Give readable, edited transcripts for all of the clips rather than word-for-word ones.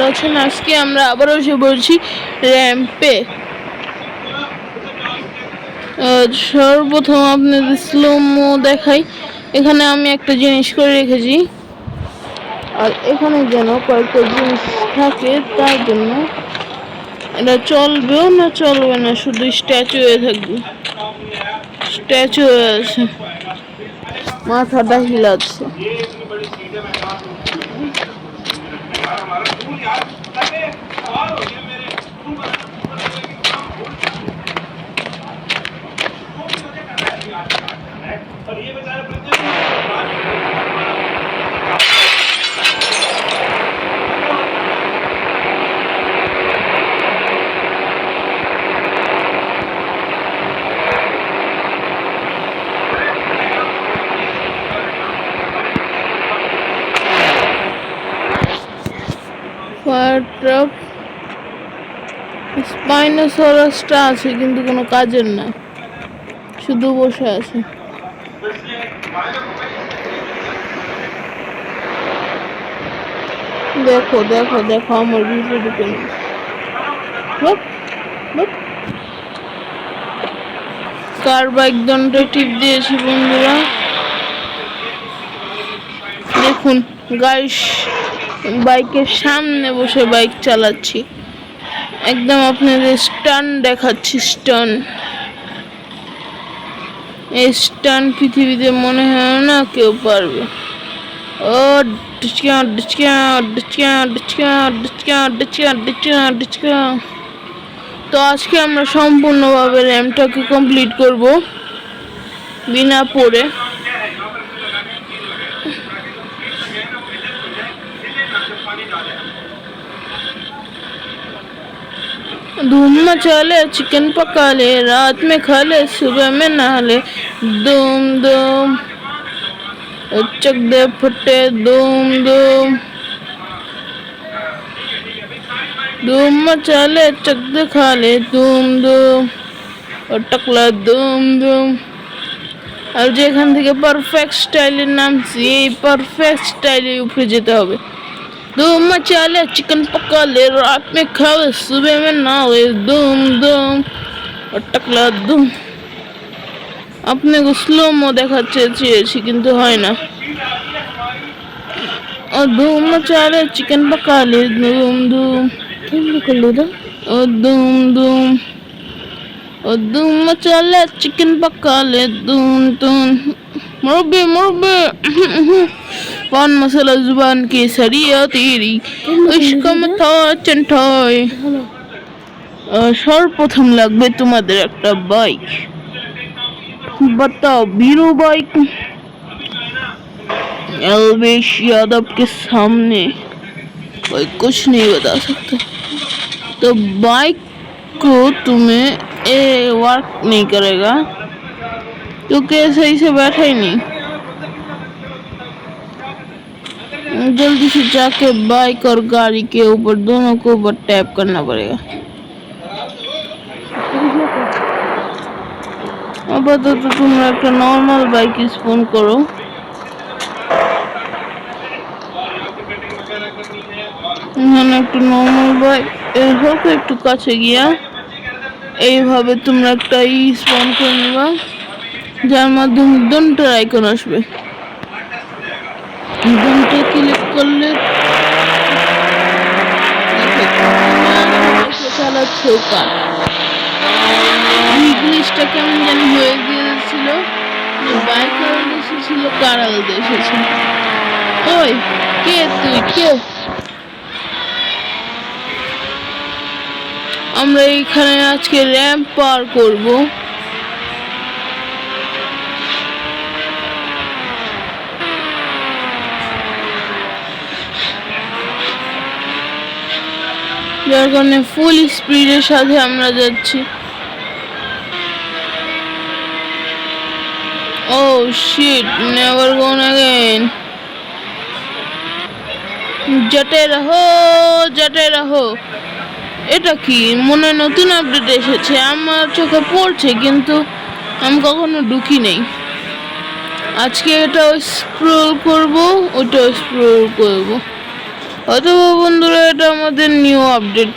ভালো আছেন? আজকে আমরা আবারও এসে বলছি র্যাম্পে। সর্বপ্রথম আপনাদের স্লোমো দেখাই। এখানে আমি একটা জিনিস করে রেখেছি, আর এখানে যেন কয়েকটা জিনিস থাকে, তার জন্য এটা চলবেও না চলবে না, শুধু স্ট্যাচু হয়ে থাকবে। স্ট্যাচু হয়ে আছে, মাথাটা হিলাচ্ছে। স্পাইনোসরাসটা আছে কিন্তু কোনো কাজের না, শুধু বসে আছে। দেখো দেখো দেখো আমার ভিডিও ঢুকে কার বাইক দণ্ডে টিপ দিয়েছি বন্ধুরা। দেখুন গাইস, বাইকের সামনে বসে বাইক চালাচ্ছি, একদম আপনাদের স্টান দেখাচ্ছি। স্টান, এই স্টান পৃথিবীতে মনে হয় না কেউ পারবে। ও ডিচকা ডিচকা ডিচকা ডিচকা ডিচকা ডিচকা ডিচকা ডিচকা। তো আজকে আমরা সম্পূর্ণভাবে র্যামটাকে কমপ্লিট করব বিনা পড়ে। धूम मचा ले, चिकन पका ले, रात में खा ले, सुबह में नहा ले, धूम धूम चक दे फटे, धूम धूम धूम मचा ले, चक दे खा ले, धूम धूम और टकला धूम धूम। আর যেখান থেকে পারফেক্ট স্টাইলের নাম, এই পারফেক্ট স্টাইলে উপরে যেতে হবে। धूम मचा ले, चिकन पका ले, रात में खा ले, सुबह में नहा ले, धूम धूम और टकला धूम। अपने को स्लो मो দেখাতে চেয়েছি কিন্তু হয় না। और धूम मचा ले, चिकन पका ले, धूम धूम कर लो तो। और धूम धूम और धूम मचा ले, चिकन पका ले, धूम धूम। मुरब्बे मुरब्बे पान मसाला जुबान की सरिया तेरी, इश्क में था चंठाई। সর্বপ্রথম লাগবে তোমাদের একটা বাইক। बताओ बीरू बाइक एल्वेश यादव के सामने कोई कुछ नहीं बता सकता। तो बाइक को तुम्हें वर्क नहीं करेगा क्योंकि सही से बैठा ही नहीं। जल्दी से जाके बाइक और गाड़ी के ऊपर दोनों को ऊपर टैप करना पड़ेगा। আপাতত তোমরা একটা নর্মাল বাইক স্পন করো। এখানে একটা নর্মাল বাইক হোক, একটু কাছে গিয়া এইভাবে তোমরা একটা স্পন করে নিবা, যার মাধ্যমে দুটো আইকন আসবে। দুটো ক্লিক করলে চালাচ্ছে কার। ইংলিশটা কেমন জানি হয়ে গিয়েছিল, বাইক আলাদা এসেছিল, কার আলাদা এসেছিল। ওই কে তুই কে? আমরা এখানে আজকে র্যাম্প পার করব। যার কারণে ফুল স্পিডের সাথে আমরা যাচ্ছি। Oh shit, never gonna again. জটে রহো জটে রহো। এটা কি মনে নতুন আপডেট এসেছে, আমার চোখে পড়ছে কিন্তু আমি কখনো ঢুকি নেই। আজকে এটা স্ক্রল করব, ওটা স্ক্রল করব। অথবা বন্ধুরা এটা আমাদের নিউ আপডেট।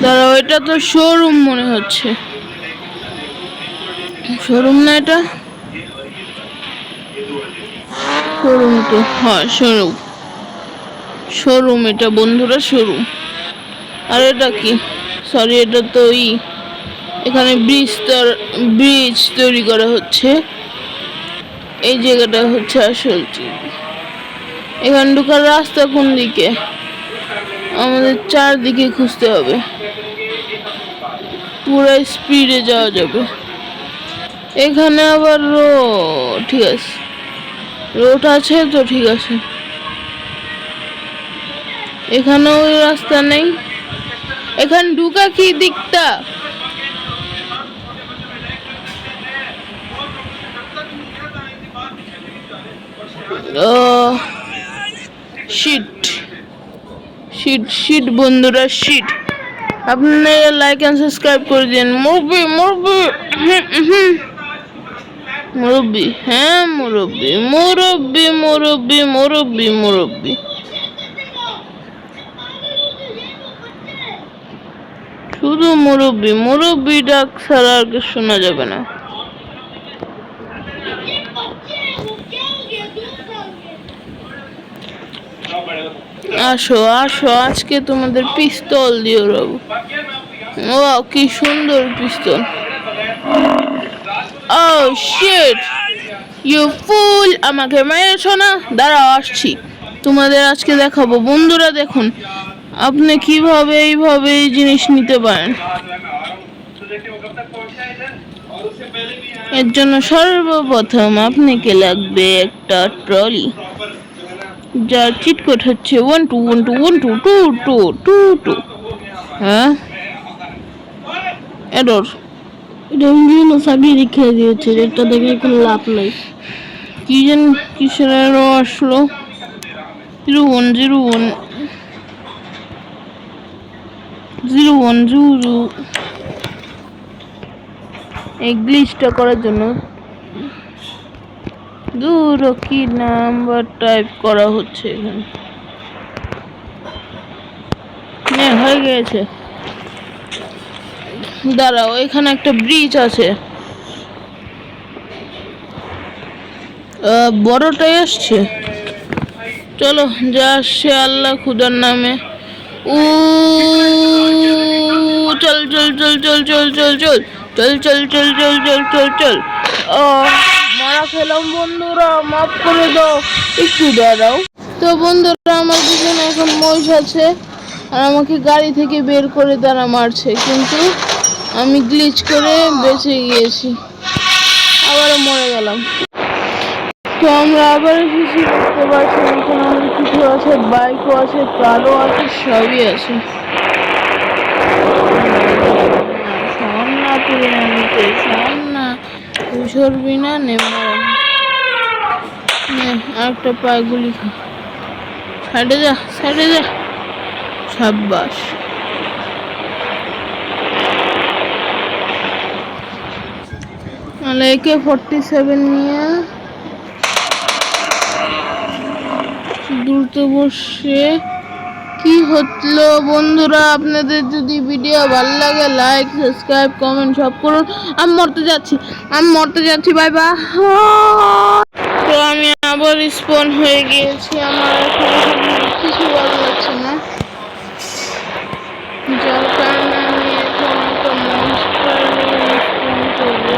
দাঁড়াও, এটা তো শোরুম মনে হচ্ছে। শোরুম না, এটা শোরুম তো, হ্যাঁ শোরুম। শোরুম এটা বন্ধুরা, শোরুম। আর এটা কি? সরি, এটা তো এখানে ব্রিজ তৈরি করা হচ্ছে। এই জায়গাটা হচ্ছে আসল। এখানে ঢোকার রাস্তা কোন দিকে? আমাদের চারদিকে খুঁজতে হবে, পুরো স্পিডে যাওয়া যাবে। এখানে আবার রোড, ঠিক আছে, রোড আছে তো, ঠিক আছে। এখানে ওই রাস্তা নেই। এখানে ঢুকা কি দিকটা? শিট শিট শিট বন্ধুরা, শিট। আপনারা লাইক এন্ড সাবস্ক্রাইব করে দিন। মুরব্বি মুরব্বি মুরব্বি, হ্যাঁ মুরব্বি মুরব্বি মুরব্বি মুরব্বি মুরব্বি। শুধু মুরব্বি মুরব্বি ডাক ছাড়া আর কিছু শোনা যাবে না। আসো আসো, আজকে তোমাদের পিস্তল দিয়ে উড়াবো। ও কি সুন্দর পিস্তল। ও শিট, ইউ ফুল, আমাকে মেরেছো না? দাঁড়াও আসছি, তোমাদের আজকে দেখাবো। বন্ধুরা দেখুন, আপনি কিভাবে এইভাবে এই জিনিস নিতে পারেন। এর জন্য সর্বপ্রথম আপনাকে লাগবে একটা ট্রলি, যার চিট কোড হচ্ছে 1212122222। হ্যাঁ, এরর। এটা বিভিন্ন সাবি রেখে দিয়েছে, এটা দেখে কোনো লাভ নাই। কি যেন কিসের এরর আসলো? 01010100। এই গ্লিচটা করার জন্য দূর কি নাম্বার টাইপ করা হচ্ছে এখানে। হয়ে গেছে। দাঁড়াও, এখানে একটা ব্রিজ আছে। বড়টাই আসছে। চলো, যা আসছে আল্লাহ খুদার নামে। চল চল চল চল চল চল চল চল চল চল চল চল চল চল। মারা খেলাম বন্ধুরা, মাফ করে দাও, একটু দাঁড়াও। তো বন্ধুরা, আমার পিছনে এখন মহিষ আছে, আর আমাকে গাড়ি থেকে বের করে তারা মারছে, কিন্তু আমি গ্লিচ করে বেঁচে গিয়েছি, আবারও মরে গেলাম। তো আমরা আবার এসেছি, দেখতে পাচ্ছি এখানে অনেক কিছু আছে, বাইকও আছে, কারও আছে, সবই আছে। সরবি না, আরেকটা পায়ে গুলি খা। সাইডে যা, সাইডে যা, সাব্বাস। AK-47 নিয়ে দ্রুত বসে কি হলো বন্ধুরা? আপনাদের যদি ভিডিও ভালো লাগে, লাইক সাবস্ক্রাইব কমেন্ট সব করুন। আমি মরতে যাচ্ছি, বাই বাই। তো আমি আবার স্পন হয়ে গিয়েছি। আমার এখন কিছু ভালো লাগছে না, যার কারণে আমি এখন একটা মনস্টার নিয়ে স্পন করবো।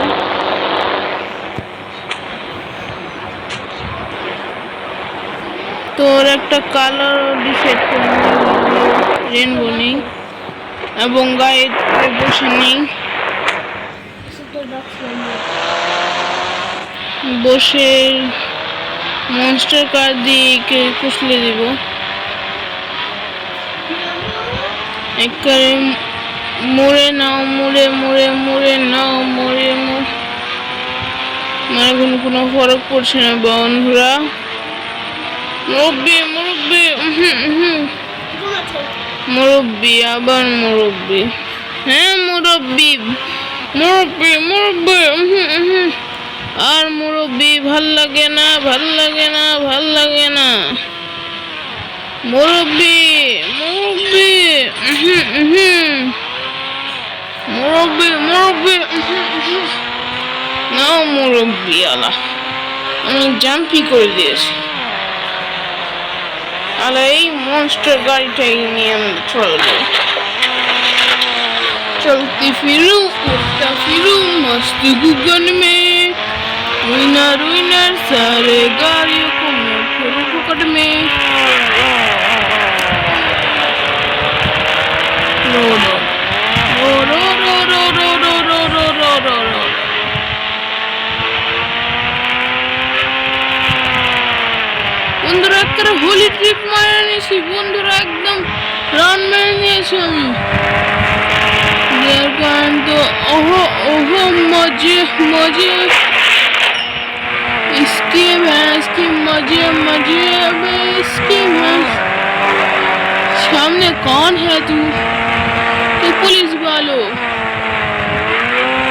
তোর একটা কালার ডিসাইড করে রেনবো নেই, এবং গায়ে বসে নেই, বসে মনস্টার কার্ড দিয়ে কুচলে দিব। একবারে মুড়ে নাও, মুড়ে মুড়ে মুড়ে নাও, মুড়ে মানে কোনো ফরক পড়ছে না বন্ধুরা। মুরব্বি মুরব্বি মুরব্বি, আবার মুরব্বি, হ্যাঁ মুরব্বি মুরব্বি মুরব্বি। আর মুরব্বি ভাল লাগে না, ভাল লাগে না, ভাল লাগে না। মুরব্বি মুরব্বি মুরব্বি মুরব্বি না মুরব্বি আলা আমি জাম্পি করে দিয়েছি আলা এই মনস্টার গাড়িটাই নিয়ে আমাদের চলে যাবে चलती फिरूं उड़ता फिरूं मस्त गगन में विनर विनर सारे गाड़ियों को मैं फोड़ूं पकड़ में रो रो रो रो रो रो रो रो रो रो रो रो বন্ধুরা একটা হোলি ট্রিপ মারা নিয়েছি বন্ধুরা একদম রান মেরে নিয়েছি আমি तो ओहो ओहो मजे मजे इसकी भैंस की मजे मजे अबे इसकी भैंस सामने कौन है तू पुलिस वालों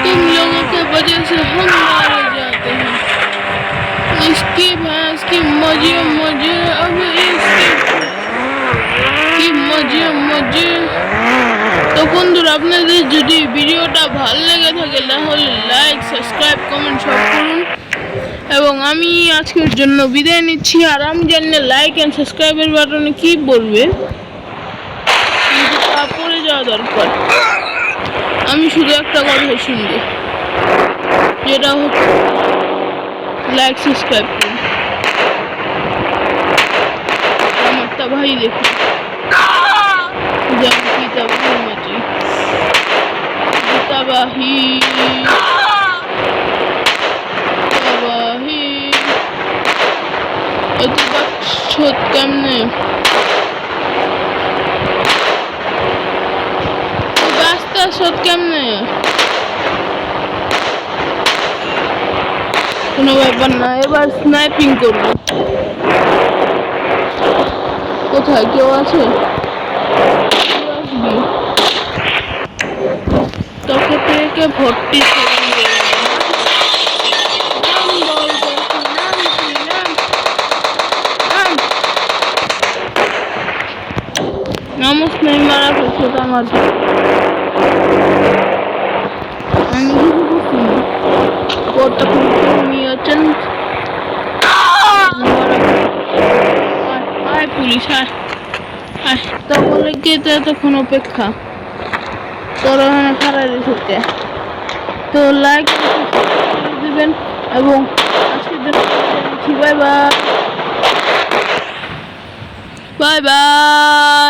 तुम लोगों के वजह से हम मारे जाते हैं इसकी भैंस की मजे मजे अबे इसकी मजे मजे তো বন্ধুরা আপনাদের যদি ভিডিওটা ভালো লেগে থাকে তাহলে লাইক সাবস্ক্রাইব কমেন্ট সব করুন এবং আমি আজকের জন্য বিদায় নিচ্ছি আর আমি জানি না লাইক এন্ড সাবস্ক্রাইবের বাটনে কি বলবে কিন্তু তা পড়ে যাওয়া দরকার আমি শুধু একটা কথা শুনবো যেটা হচ্ছে লাইক সাবস্ক্রাইব করুন আমারটা ভাই দেখুন জানকি তবে মজি তবাহি তবাহি এত বাচ্চত কেমনে রাস্তা সত কেমনে কোনো ব্যাপার না এবার স্নাইপিং করবো কোথায় কেউ আছে তোকে থেকে ভর্তি নামস নেই মারা করছে আমার আমি কিছু করছি না কত নিয়েছেন আয় পুলিশ আয় আয় তাহলে গিয়ে তো এতক্ষণ অপেক্ষা তোরা খারাপ দিতে তো লাইক দিবেন এবং আজকের জন্য বাই বাই বাই বাই